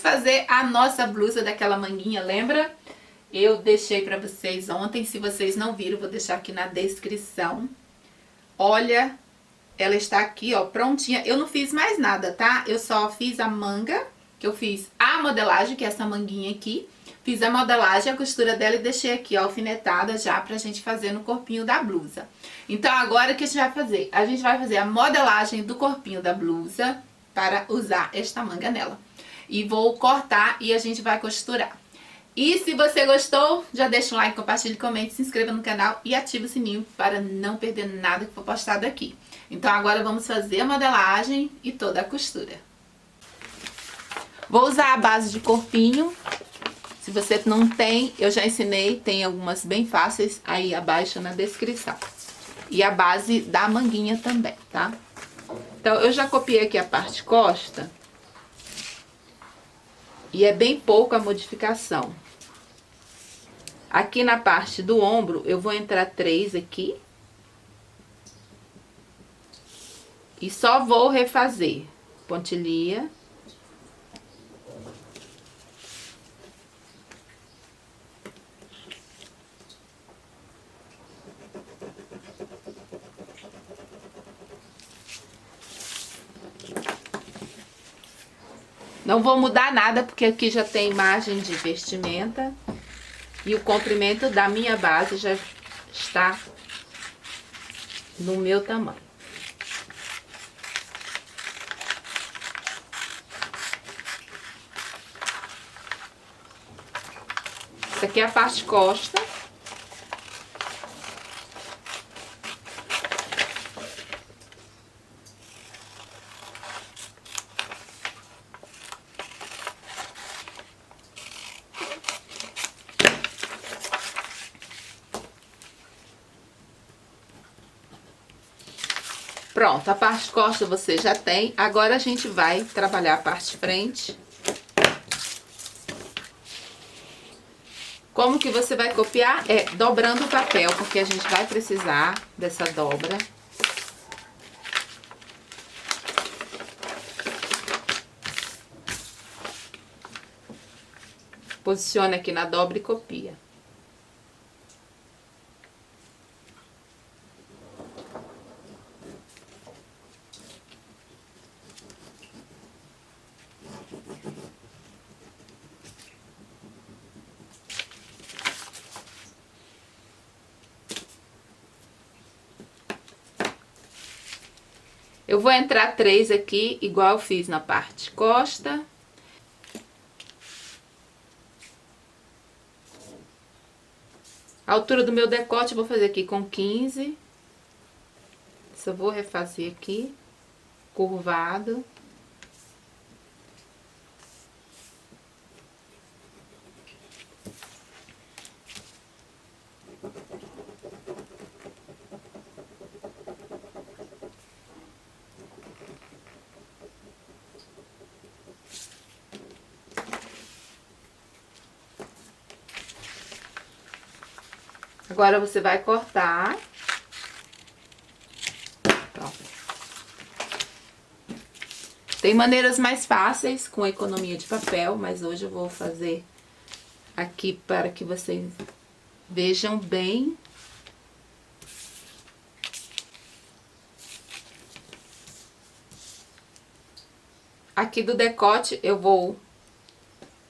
vamos fazer a nossa blusa daquela manguinha, lembra? Eu deixei pra vocês ontem, se vocês não viram, vou deixar aqui na descrição. Olha, ela está aqui, ó, prontinha. Eu não fiz mais nada, tá? Eu só fiz a manga, que eu fiz a modelagem, que é essa manguinha aqui. Fiz a modelagem, a costura dela e deixei aqui, ó, alfinetada já pra gente fazer no corpinho da blusa. Então, agora o que a gente vai fazer? A gente vai fazer a modelagem do corpinho da blusa para usar esta manga nela. E vou cortar e a gente vai costurar. E se você gostou, já deixa um like, compartilhe, comente, se inscreva no canal e ative o sininho para não perder nada que for postado aqui. Então agora vamos fazer a modelagem e toda a costura. Vou usar a base de corpinho. Se você não tem, eu já ensinei, tem algumas bem fáceis aí abaixo na descrição. E a base da manguinha também, tá? Então eu já copiei aqui a parte costa. E é bem pouca a modificação. Aqui na parte do ombro, eu vou entrar 3 aqui. E só vou refazer pontilha. Não vou mudar nada, porque aqui já tem margem de vestimenta. E o comprimento da minha base já está no meu tamanho. Essa aqui é a parte costa. Pronto, a parte costa você já tem. Agora a gente vai trabalhar a parte frente. Como que você vai copiar? É dobrando o papel, porque a gente vai precisar dessa dobra. Posiciona aqui na dobra e copia. Eu vou entrar 3 aqui, igual eu fiz na parte costa. A altura do meu decote eu vou fazer aqui com 15. Só vou refazer aqui, curvado. Agora você vai cortar. Pronto. Tem maneiras mais fáceis com economia de papel, mas hoje eu vou fazer aqui para que vocês vejam bem. Aqui do decote eu vou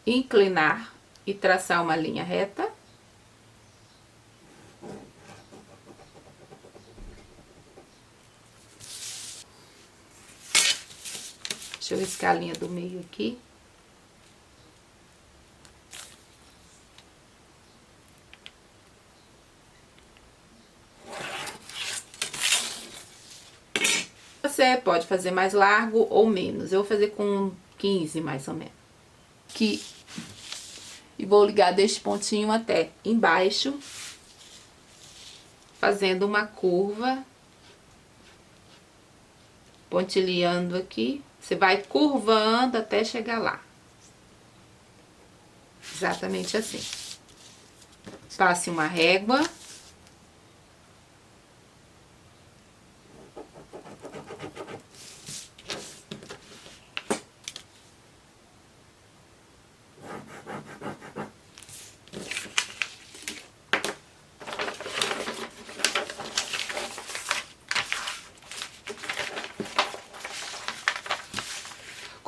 inclinar e traçar uma linha reta. Deixa eu riscar a linha do meio aqui. Você pode fazer mais largo ou menos. Eu vou fazer com 15 mais ou menos. Aqui. E vou ligar deste pontinho até embaixo. Fazendo uma curva. Pontilhando aqui. Você vai curvando até chegar lá. Exatamente assim. Passe uma régua.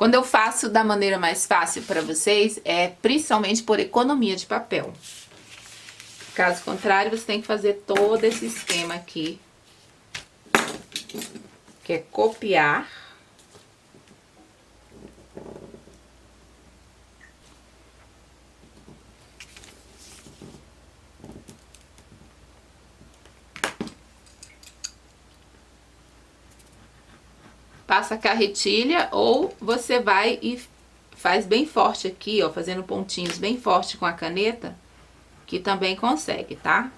Quando eu faço da maneira mais fácil para vocês, é principalmente por economia de papel. Caso contrário, você tem que fazer todo esse esquema aqui, que é copiar. Passa a carretilha ou você vai e faz bem forte aqui, ó, fazendo pontinhos bem forte com a caneta, que também consegue, tá?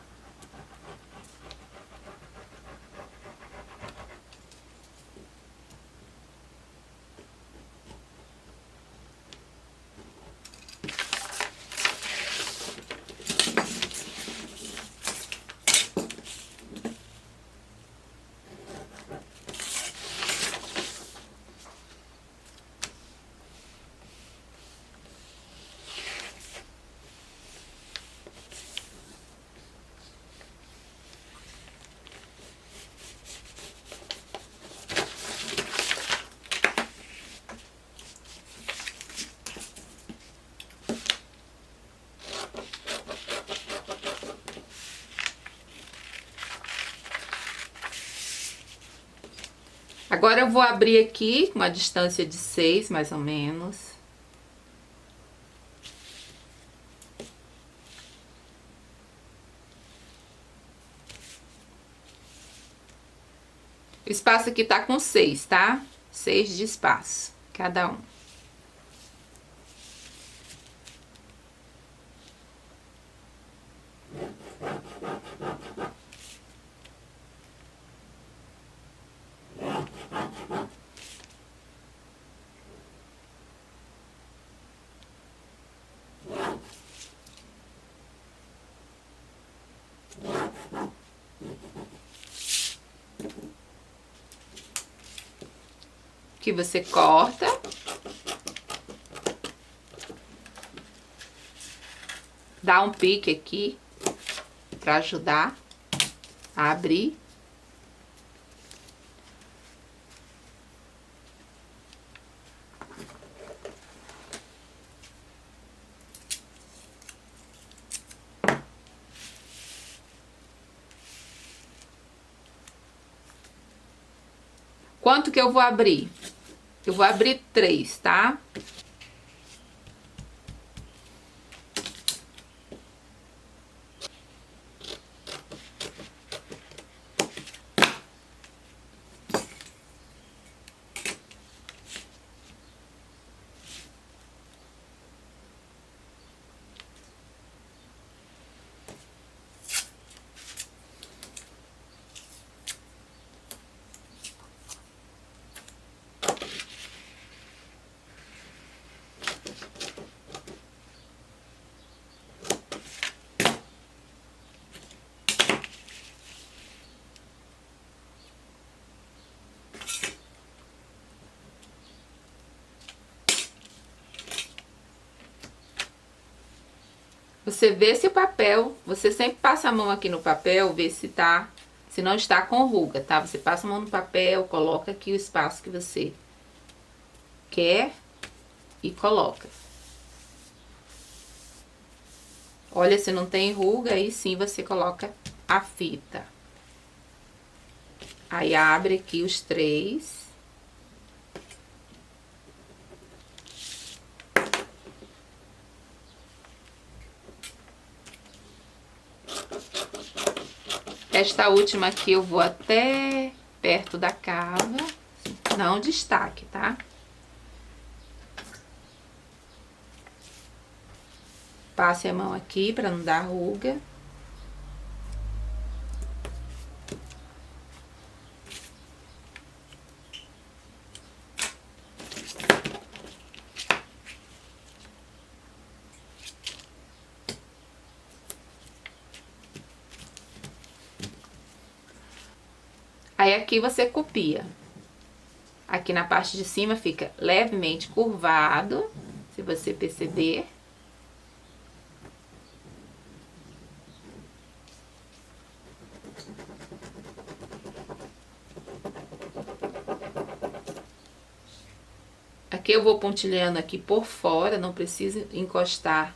Agora eu vou abrir aqui uma distância de 6, mais ou menos. O espaço aqui tá com 6, tá? 6 de espaço, cada um. Que você corta. Dá um pique aqui para ajudar a abrir. Quanto que eu vou abrir? Eu vou abrir 3, tá? Você vê se o papel, você sempre passa a mão aqui no papel, vê se tá, se não está com ruga, tá? Você passa a mão no papel, coloca aqui o espaço que você quer e coloca. Olha, se não tem ruga, aí sim você coloca a fita. Aí abre aqui os 3. Esta última aqui eu vou até perto da cava, não destaque, tá? Passe a mão aqui para não dar ruga. Aí aqui você copia. Aqui na parte de cima fica levemente curvado, se você perceber. Aqui eu vou pontilhando aqui por fora, não precisa encostar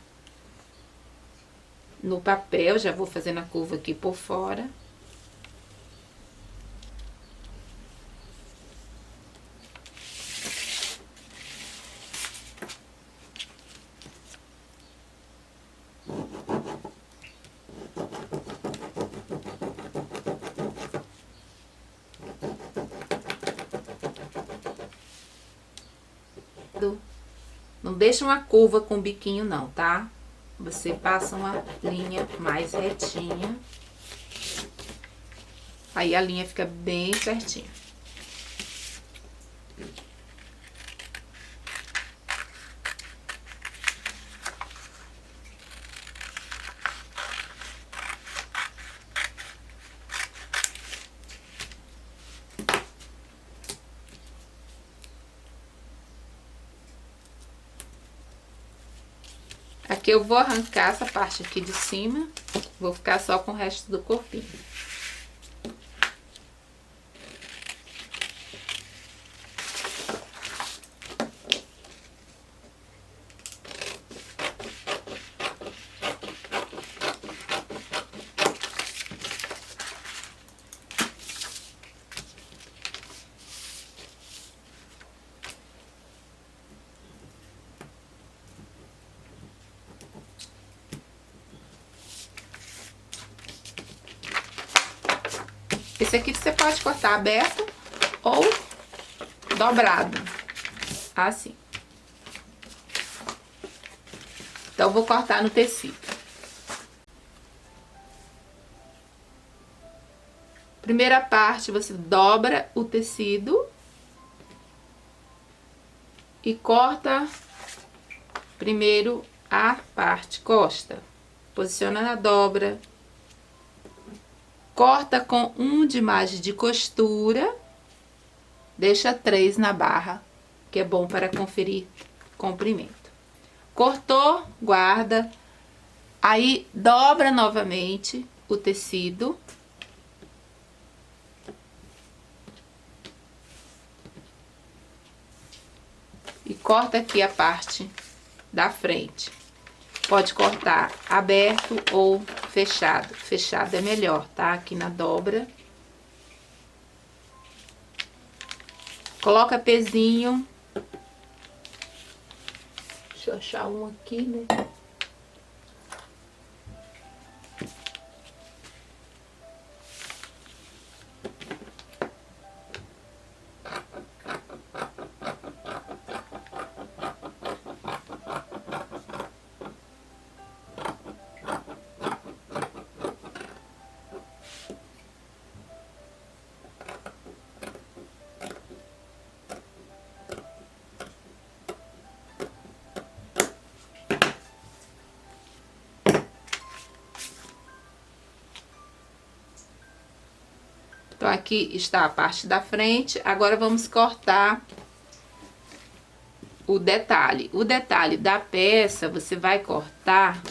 no papel, já vou fazendo a curva aqui por fora. Não deixa uma curva com biquinho não, tá? Você passa uma linha mais retinha. Aí a linha fica bem certinha. Aqui eu vou arrancar essa parte aqui de cima, vou ficar só com o resto do corpinho. Esse aqui você pode cortar aberto ou dobrado, assim. Então, eu vou cortar no tecido. Primeira parte, você dobra o tecido e corta primeiro a parte costa. Posiciona na dobra. Corta com 1 de margem de costura, deixa 3 na barra, que é bom para conferir comprimento. Cortou, guarda, aí dobra novamente o tecido. E corta aqui a parte da frente. Pode cortar aberto ou fechado. Fechado é melhor, tá? Aqui na dobra. Coloca pezinho. Deixa eu achar um aqui, né? Então, aqui está a parte da frente. Agora, vamos cortar o detalhe. O detalhe da peça, você vai cortar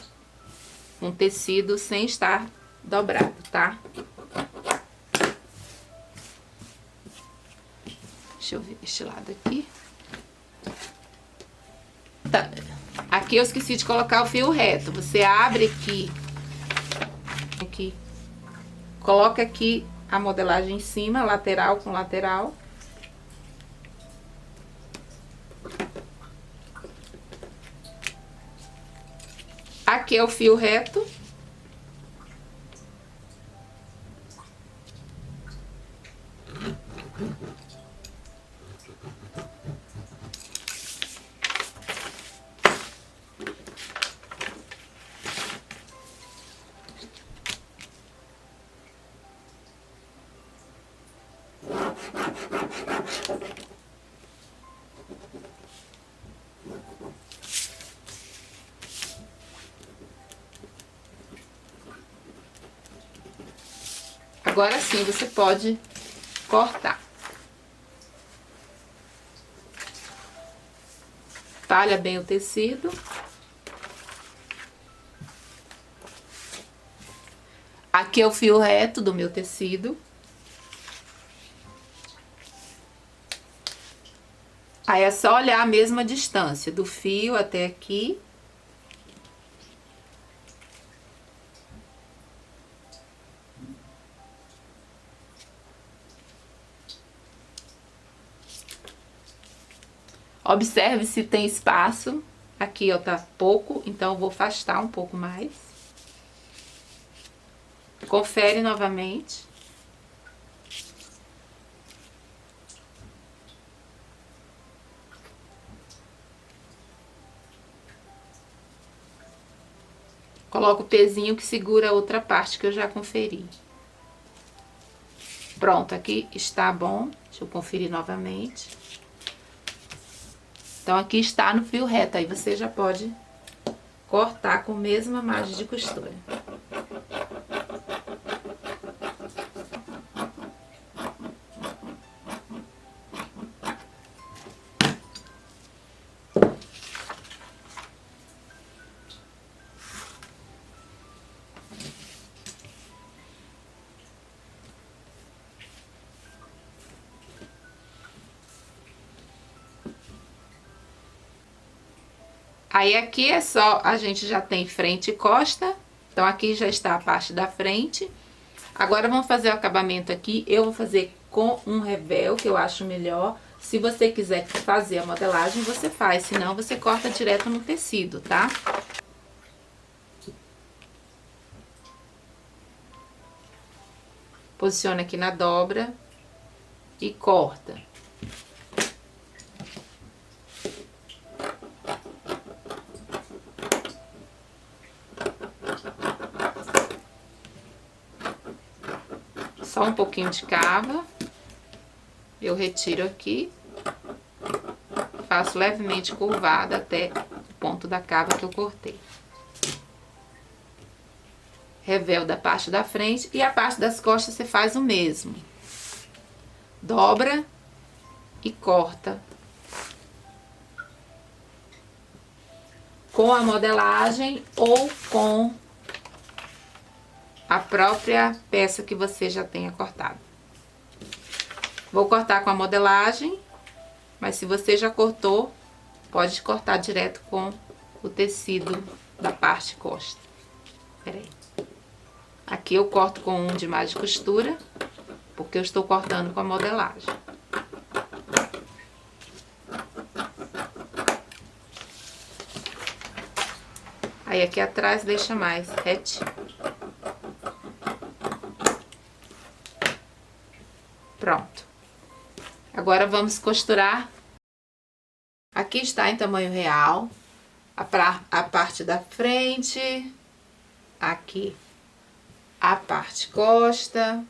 um tecido sem estar dobrado, tá? Deixa eu ver este lado aqui. Tá. Aqui eu esqueci de colocar o fio reto. Você abre aqui. Aqui. Coloca aqui a modelagem em cima, lateral com lateral. Aqui é o fio reto. Agora sim, você pode cortar. Talha bem o tecido. Aqui é o fio reto do meu tecido. Aí é só olhar a mesma distância do fio até aqui. Observe se tem espaço. Aqui, ó, tá pouco, então eu vou afastar um pouco mais. Confere novamente. Coloco o pezinho que segura a outra parte que eu já conferi. Pronto, aqui está bom. Deixa eu conferir novamente. Então, aqui está no fio reto. Aí você já pode cortar com a mesma margem de costura. Aí aqui é só, a gente já tem frente e costa, então aqui já está a parte da frente. Agora vamos fazer o acabamento aqui, eu vou fazer com um revel, que eu acho melhor. Se você quiser fazer a modelagem, você faz, senão você corta direto no tecido, tá? Posiciona aqui na dobra e corta. Só um pouquinho de cava, eu retiro aqui, faço levemente curvada até o ponto da cava que eu cortei. Revel da parte da frente e a parte das costas você faz o mesmo. Dobra e corta. Com a modelagem ou com a própria peça que você já tenha cortado. Vou cortar com a modelagem, mas se você já cortou, pode cortar direto com o tecido da parte costa. Peraí. Aqui eu corto com um de mais de costura, porque eu estou cortando com a modelagem. Aí aqui atrás deixa mais retinho. Pronto. Agora vamos costurar. Aqui está em tamanho real. A parte da frente. Aqui a parte costa.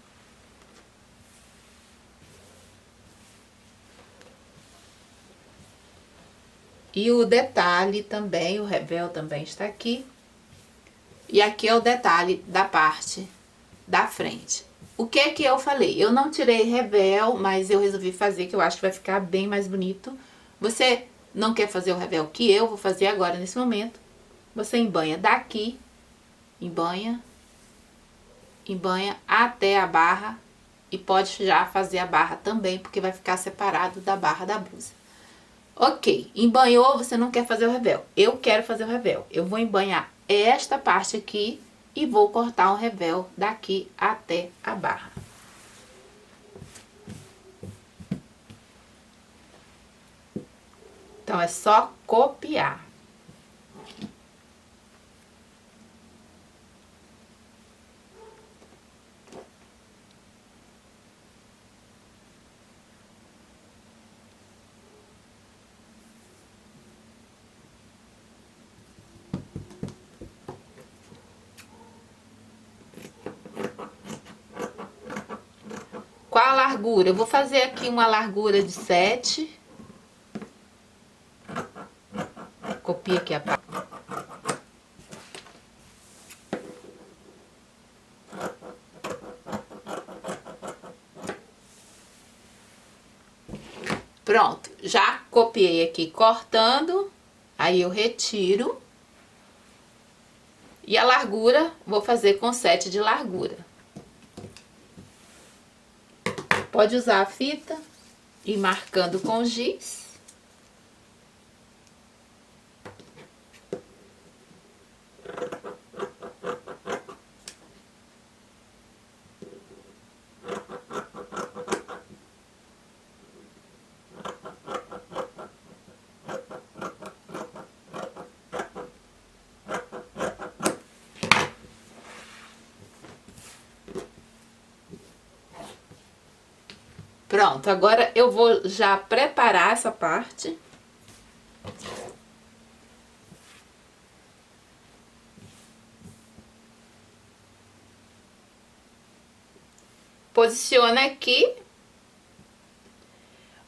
E o detalhe também, o revel também está aqui. E aqui é o detalhe da parte da frente. O que que eu falei? Eu não tirei revel, mas eu resolvi fazer, que eu acho que vai ficar bem mais bonito. Você não quer fazer o revel que eu vou fazer agora, nesse momento. Você embanha daqui, embanha até a barra. E pode já fazer a barra também, porque vai ficar separado da barra da blusa. Ok, embanhou, você não quer fazer o revel. Eu quero fazer o revel. Eu vou embanhar esta parte aqui e vou cortar o revel daqui até a barra. Então, é só copiar. Qual a largura? Eu vou fazer aqui uma largura de 7. Copia aqui a parte. Pronto, já copiei aqui cortando, aí eu retiro. E a largura, vou fazer com 7 de largura. Pode usar a fita e marcando com giz. Pronto, agora eu vou já preparar essa parte. Posiciona aqui.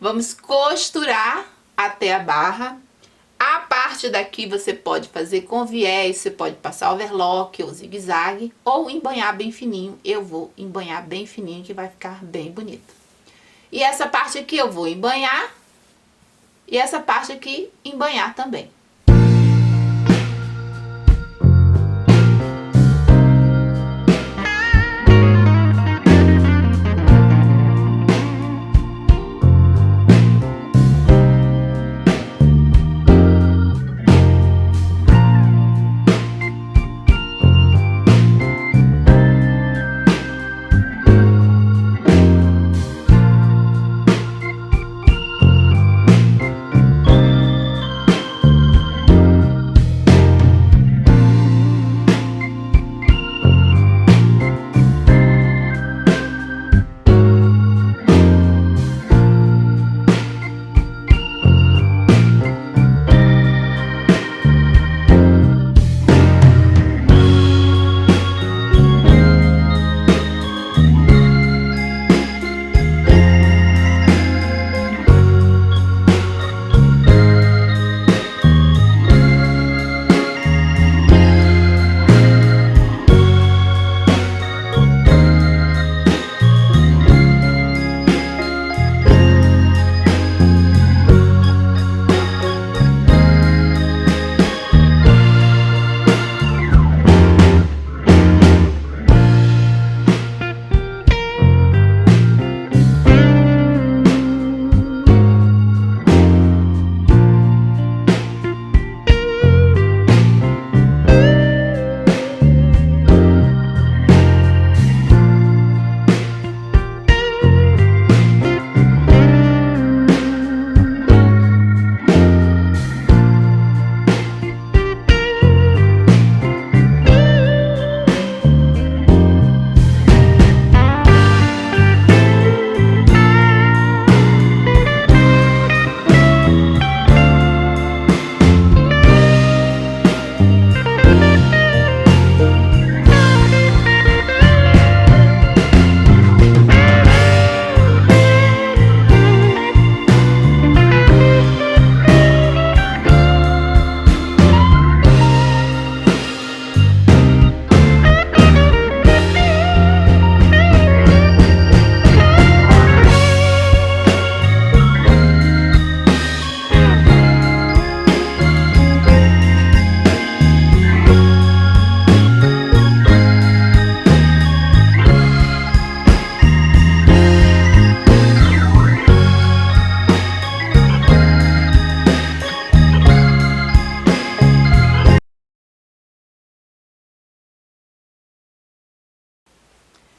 Vamos costurar até a barra. A parte daqui você pode fazer com viés, você pode passar overlock ou zigue-zague, ou embanhar bem fininho. Eu vou embanhar bem fininho, que vai ficar bem bonito. E essa parte aqui eu vou embanhar, e essa parte aqui embanhar também.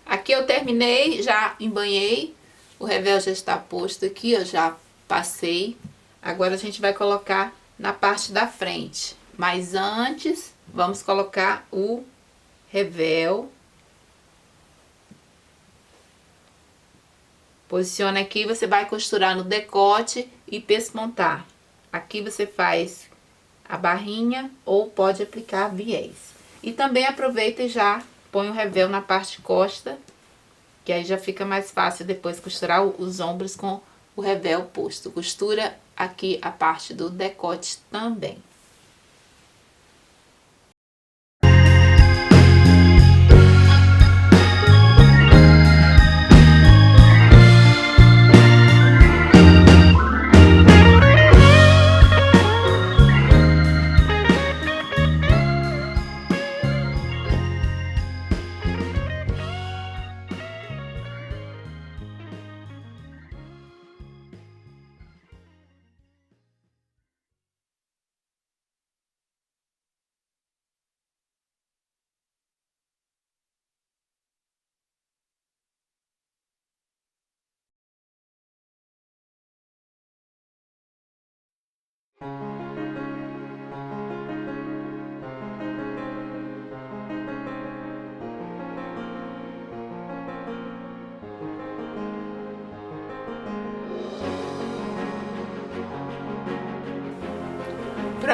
Aqui eu terminei, já embanhei, o revel já está posto aqui, eu já passei. Agora a gente vai colocar na parte da frente, mas antes vamos colocar o revel. Posiciona aqui, você vai costurar no decote e pespontar. Aqui você faz a barrinha ou pode aplicar viés. E também aproveita e já põe o revel na parte costa, que aí já fica mais fácil depois costurar os ombros com o revel posto. Costura aqui a parte do decote também.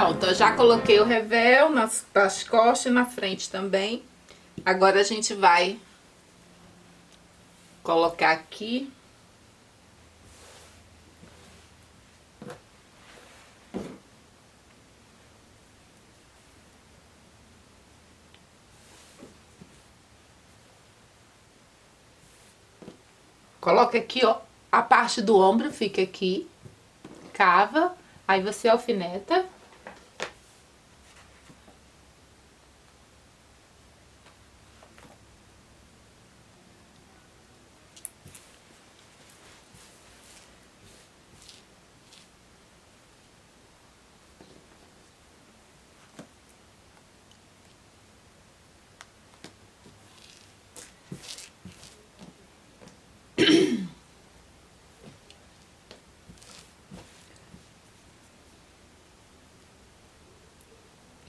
Pronto, eu já coloquei o revel nas costas e na frente também. Agora a gente vai colocar aqui. Coloca aqui, ó, a parte do ombro fica aqui, cava, aí você alfineta.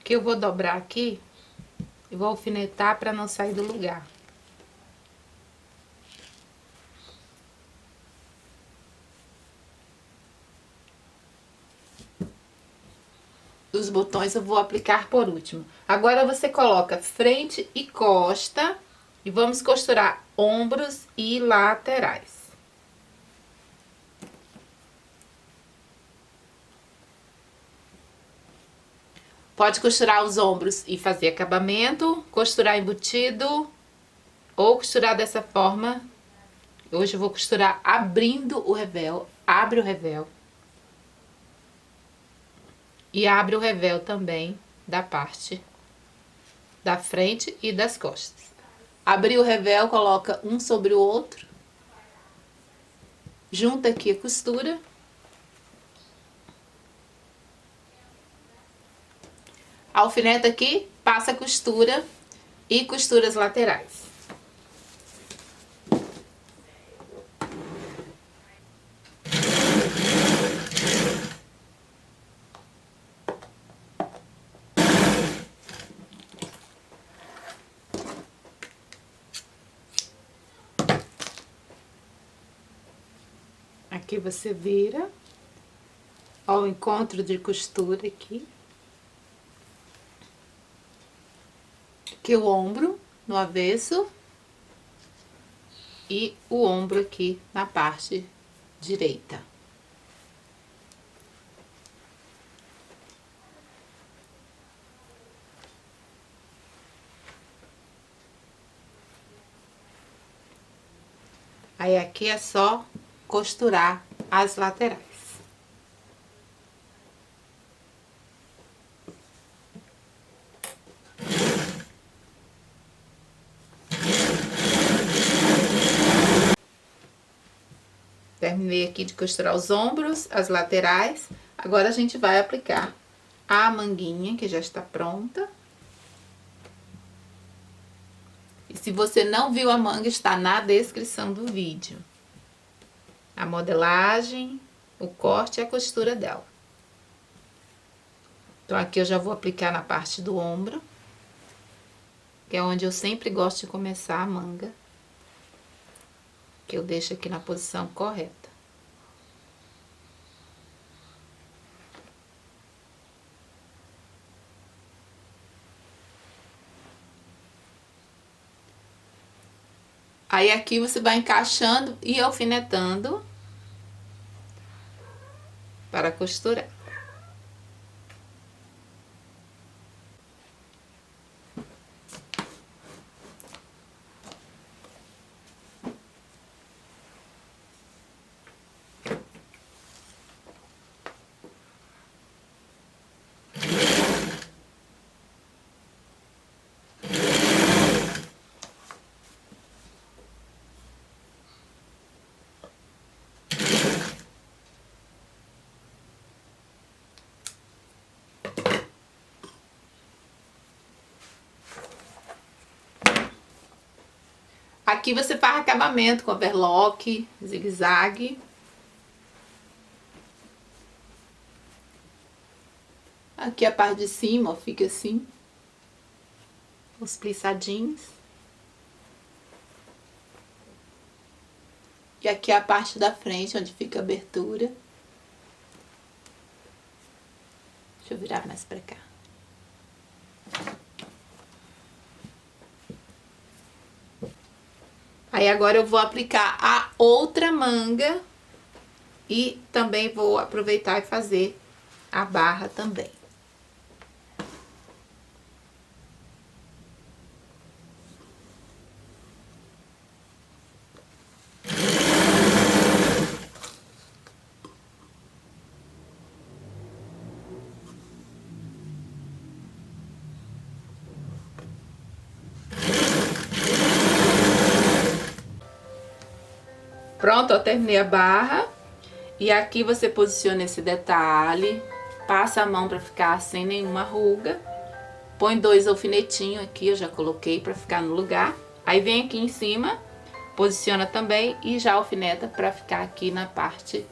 Que eu vou dobrar aqui e vou alfinetar para não sair do lugar. Os botões eu vou aplicar por último. Agora você coloca frente e costa e vamos costurar ombros e laterais. Pode costurar os ombros e fazer acabamento, costurar embutido ou costurar dessa forma. Hoje eu vou costurar abrindo o revel, abre o revel. E abre o revel também da parte da frente e das costas. Abrir o revel, coloca um sobre o outro. Junta aqui a costura. Alfineta aqui, passa a costura e costura as laterais. Aqui você vira ao encontro de costura aqui. Aqui o ombro no avesso e o ombro aqui na parte direita. Aí aqui é só costurar as laterais. Terminei aqui de costurar os ombros, as laterais. Agora a gente vai aplicar a manguinha, que já está pronta. E se você não viu a manga, está na descrição do vídeo. A modelagem, o corte e a costura dela. Então, aqui eu já vou aplicar na parte do ombro, que é onde eu sempre gosto de começar a manga. Que eu deixo aqui na posição correta. Aí aqui você vai encaixando e alfinetando para costurar. Aqui você faz acabamento com overlock, zigue-zague. Aqui a parte de cima, ó, fica assim. Os plissadinhos. E aqui a parte da frente, onde fica a abertura. Deixa eu virar mais pra cá. Aí agora eu vou aplicar a outra manga e também vou aproveitar e fazer a barra também. Pronto, eu terminei a barra. E aqui você posiciona esse detalhe, passa a mão para ficar sem nenhuma ruga. Põe 2 alfinetinhos aqui, eu já coloquei para ficar no lugar. Aí vem aqui em cima, posiciona também e já alfineta para ficar aqui na parte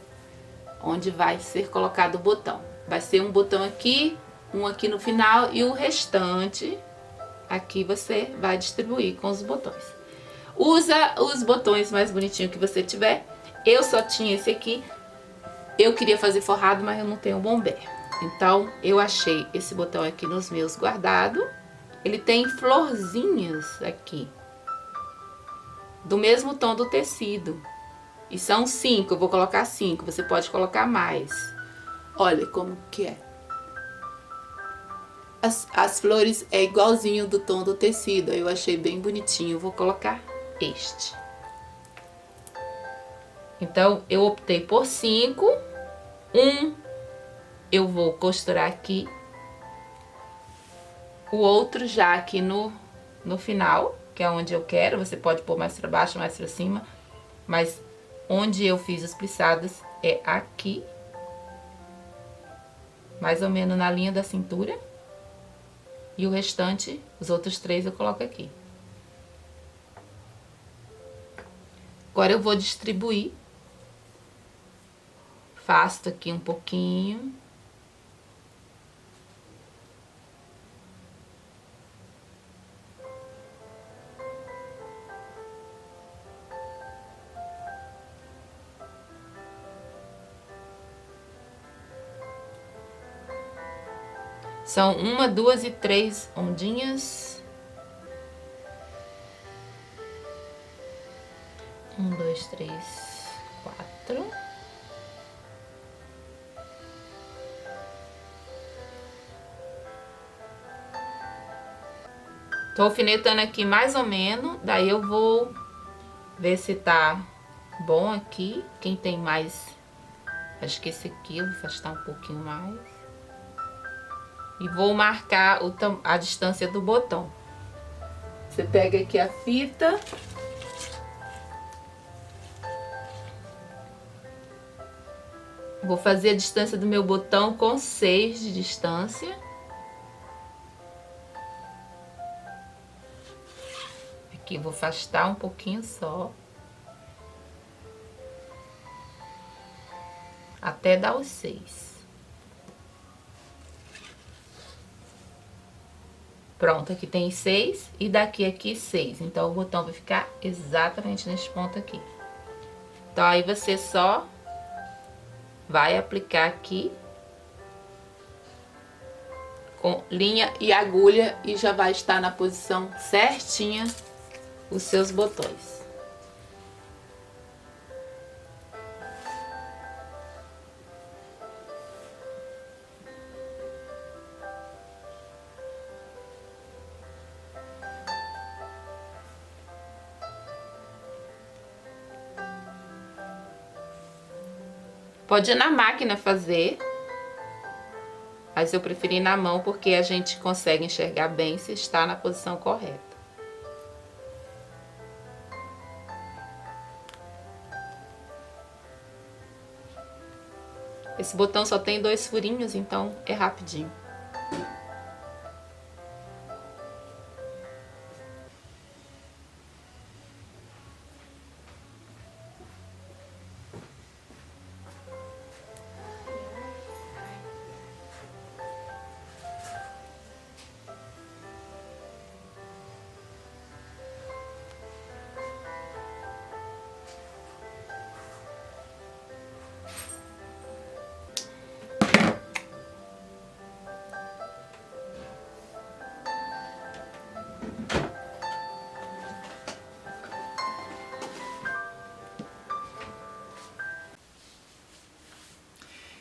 onde vai ser colocado o botão. Vai ser um botão aqui, um aqui no final e o restante aqui você vai distribuir com os botões. Usa os botões mais bonitinhos que você tiver. Eu só tinha esse aqui. Eu queria fazer forrado, mas eu não tenho bombé. Então, eu achei esse botão aqui nos meus guardados. Ele tem florzinhas aqui. Do mesmo tom do tecido. E são 5, eu vou colocar 5. Você pode colocar mais. Olha como que é. As flores é igualzinho do tom do tecido. Eu achei bem bonitinho. Eu vou colocar este. Então, eu optei por 5. Eu vou costurar aqui. O outro já aqui no final, que é onde eu quero. Você pode pôr mais pra baixo, mais pra cima. Mas onde eu fiz as plissadas é aqui. Mais ou menos na linha da cintura. E o restante, os outros 3 eu coloco aqui. Agora eu vou distribuir. Afasto aqui um pouquinho. São 1, 2 e 3 ondinhas. 1, 2, 3, 4. Tô alfinetando aqui mais ou menos, daí eu vou ver se tá bom aqui. Quem tem mais, acho que esse aqui eu vou afastar um pouquinho mais. E vou marcar a distância do botão. Você pega aqui a fita. Vou fazer a distância do meu botão com 6 de distância. Aqui vou afastar um pouquinho só. Até dar os 6. Pronto, aqui tem 6 e daqui aqui 6. Então, o botão vai ficar exatamente nesse ponto aqui. Então, aí você só vai aplicar aqui com linha e agulha e já vai estar na posição certinha os seus botões. Pode ir na máquina fazer, mas eu preferi na mão porque a gente consegue enxergar bem se está na posição correta. Esse botão só tem 2 furinhos, então é rapidinho.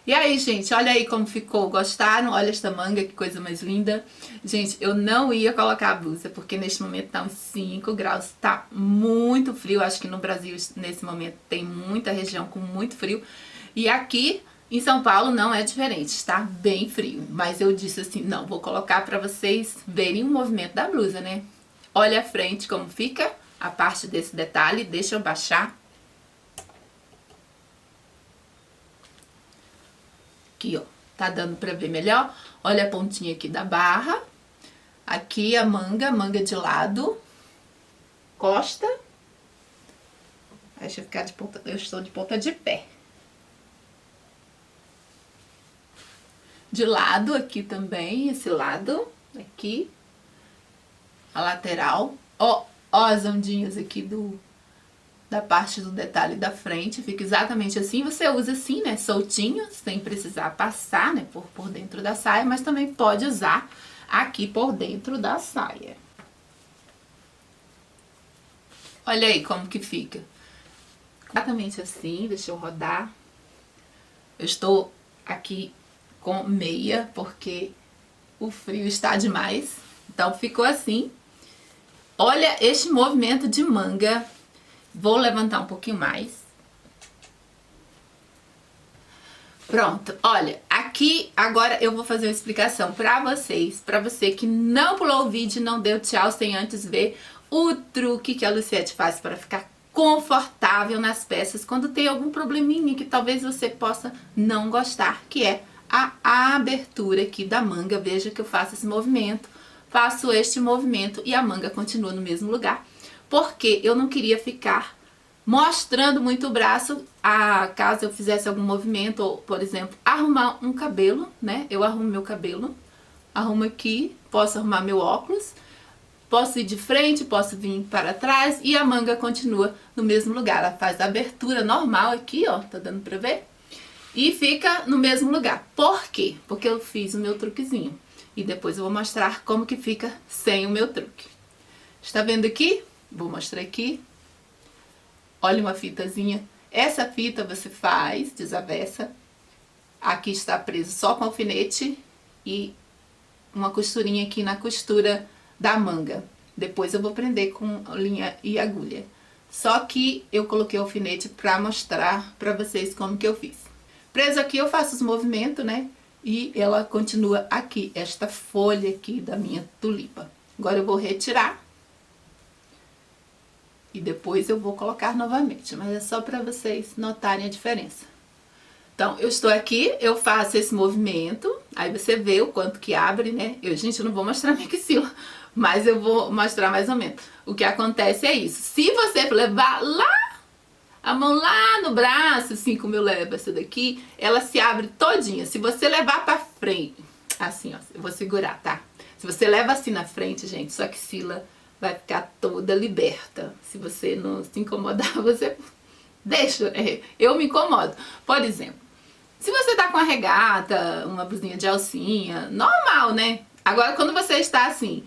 E aí, gente, olha aí como ficou. Gostaram? Olha esta manga, que coisa mais linda. Gente, eu não ia colocar a blusa, porque neste momento tá uns 5 graus. Tá muito frio. Acho que no Brasil, nesse momento, tem muita região com muito frio. E aqui em São Paulo não é diferente. Está bem frio. Mas eu disse assim, não, vou colocar pra vocês verem o movimento da blusa, né? Olha a frente como fica, a parte desse detalhe. Deixa eu baixar. Aqui, ó, tá dando pra ver melhor. Olha a pontinha aqui da barra. Aqui a manga de lado. Costa. Deixa eu ficar de ponta, eu estou de ponta de pé. De lado aqui também, esse lado, aqui. A lateral. Ó as ondinhas aqui da parte do detalhe da frente, fica exatamente assim. Você usa assim, né, soltinho, sem precisar passar, né, por dentro da saia, mas também pode usar aqui por dentro da saia. Olha aí como que fica. Exatamente assim, deixa eu rodar. Eu estou aqui com meia, porque o frio está demais. Então ficou assim. Olha este movimento de manga. Vou levantar um pouquinho mais. Pronto, olha, aqui agora eu vou fazer uma explicação pra vocês, pra você que não pulou o vídeo e não deu tchau sem antes ver o truque que a Luciette faz para ficar confortável nas peças quando tem algum probleminha que talvez você possa não gostar, que é a abertura aqui da manga. Veja que eu faço esse movimento, faço este movimento e a manga continua no mesmo lugar. Porque eu não queria ficar mostrando muito o braço, caso eu fizesse algum movimento, ou, por exemplo, arrumar um cabelo, né? Eu arrumo meu cabelo, arrumo aqui, posso arrumar meu óculos, posso ir de frente, posso vir para trás e a manga continua no mesmo lugar. Ela faz a abertura normal aqui, ó, tá dando pra ver? E fica no mesmo lugar. Por quê? Porque eu fiz o meu truquezinho. E depois eu vou mostrar como que fica sem o meu truque. Está vendo aqui? Vou mostrar aqui. Olha uma fitazinha. Essa fita você faz, desavessa. Aqui está preso só com alfinete e uma costurinha aqui na costura da manga. Depois eu vou prender com linha e agulha. Só que eu coloquei alfinete para mostrar para vocês como que eu fiz. Preso aqui eu faço os movimentos, né? E ela continua aqui, esta folha aqui da minha tulipa. Agora eu vou retirar. E depois eu vou colocar novamente, mas é só para vocês notarem a diferença. Então, eu estou aqui, eu faço esse movimento, aí você vê o quanto que abre, né? Gente, eu não vou mostrar minha axila, mas eu vou mostrar mais ou menos. O que acontece é isso. Se você levar lá, a mão lá no braço, assim como eu levo essa daqui, ela se abre todinha. Se você levar pra frente, assim, ó, eu vou segurar, tá? Se você leva assim na frente, gente, sua axila vai ficar toda liberta. Se você não se incomodar, você deixa. Eu me incomodo. Por exemplo, se você tá com uma regata, uma blusinha de alcinha, normal, né? Agora, quando você está assim,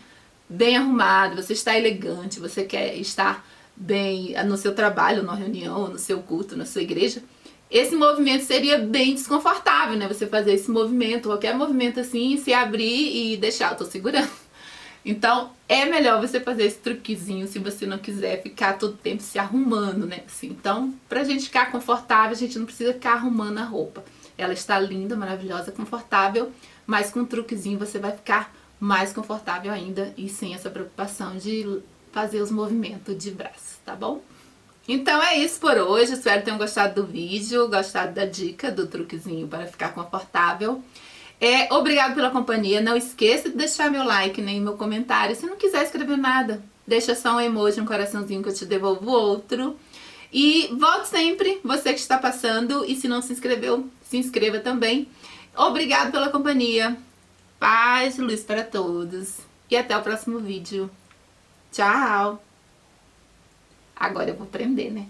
bem arrumado, você está elegante, você quer estar bem no seu trabalho, na reunião, no seu culto, na sua igreja, esse movimento seria bem desconfortável, né? Você fazer esse movimento, qualquer movimento assim, se abrir e deixar. Eu tô segurando. Então, é melhor você fazer esse truquezinho se você não quiser ficar todo tempo se arrumando, né? Assim, então, pra gente ficar confortável, a gente não precisa ficar arrumando a roupa. Ela está linda, maravilhosa, confortável, mas com um truquezinho você vai ficar mais confortável ainda e sem essa preocupação de fazer os movimentos de braço, tá bom? Então é isso por hoje, espero que tenham gostado do vídeo, gostado da dica do truquezinho para ficar confortável. Obrigado pela companhia, não esqueça de deixar meu like nem meu comentário. Se não quiser escrever nada, deixa só um emoji, um coraçãozinho que eu te devolvo outro. E volte sempre, você que está passando, e se não se inscreveu, se inscreva também. Obrigado pela companhia, paz e luz para todos, e até o próximo vídeo. Tchau! Agora eu vou prender, né?